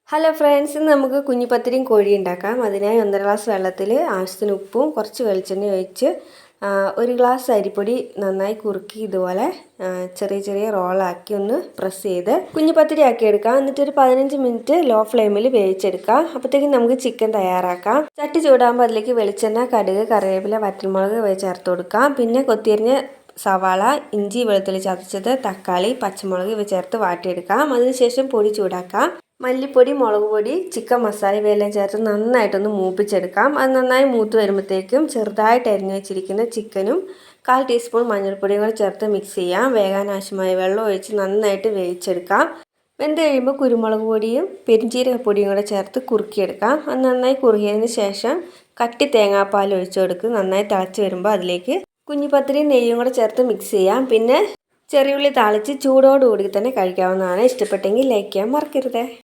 Hello friends, ഇന്ന് നമുക്ക് കുഞ്ഞിപ്പത്തിരിയും കോഴി ഉണ്ടാക്കാം. അതിനായി 1.5 ഗ്ലാസ് വെള്ളത്തിൽ ആവശ്യത്തിന് ഉപ്പും കുറച്ച് വെളിച്ചെണ്ണ ഒഴിച്ച് 1 ഗ്ലാസ് അരിപ്പൊടി നന്നായി കുറുക്കി ഇതുപോലെ ചെറിയ ചെറിയ റോളാക്കി ഒന്ന് പ്രസ് ചെയ്ത് കുഞ്ഞിപ്പത്തിരി ആക്കി എടുക്കാം. എന്നിട്ട് ഒരു 15 മിനിറ്റ് ലോ ഫ്ലെയിമിൽ വേവിച്ചെടുക്കാം. അപ്പോഴത്തേക്കും നമുക്ക് ചിക്കൻ തയ്യാറാക്കാം. ചട്ടി ചൂടാകുമ്പോൾ അതിലേക്ക് വെളിച്ചെണ്ണ, കടുക്, കറിവേപ്പില, വറ്റൽമുളക് ചേർത്ത് കൊടുക്കാം. പിന്നെ കൊത്തിയരിഞ്ഞ സവാള, ഇഞ്ചി, വെളുത്തുള്ളി ചതച്ചത്, തക്കാളി, പച്ചമുളക് ഇവ ചേർത്ത് വാട്ടിയെടുക്കാം. അതിനുശേഷം പൊടി ചൂടാക്കാം. മല്ലിപ്പൊടി, മുളക് പൊടി, ചിക്കൻ മസാല ഇവയെല്ലാം ചേർത്ത് നന്നായിട്ടൊന്ന് മൂപ്പിച്ചെടുക്കാം. അത് നന്നായി മൂത്ത് വരുമ്പോഴത്തേക്കും ചെറുതായിട്ട് അരിഞ്ഞു വെച്ചിരിക്കുന്ന ചിക്കനും 1/4 ടീസ്പൂൺ മഞ്ഞൾപ്പൊടിയും കൂടെ ചേർത്ത് മിക്സ് ചെയ്യാം. വേകാൻ ആവശ്യമായ വെള്ളം ഒഴിച്ച് നന്നായിട്ട് വേവിച്ചെടുക്കാം. വെന്ത് കഴിയുമ്പോൾ കുരുമുളക് പൊടിയും പെരിഞ്ചീരകപ്പൊടിയും കൂടെ ചേർത്ത് കുറുക്കിയെടുക്കാം. അത് നന്നായി കുറുകിയതിന് ശേഷം കട്ടി തേങ്ങാപ്പാൽ ഒഴിച്ചു കൊടുത്ത് നന്നായി തിളച്ച് വരുമ്പോൾ അതിലേക്ക് കുഞ്ഞിപ്പത്തിരിയും നെയ്യും കൂടെ ചേർത്ത് മിക്സ് ചെയ്യാം. പിന്നെ ചെറിയുള്ളി താളിച്ച് ചൂടോടുകൂടി തന്നെ കഴിക്കാവുന്നതാണ്. ഇഷ്ടപ്പെട്ടെങ്കിൽ ലൈക്ക് ചെയ്യാൻ മറക്കരുത്.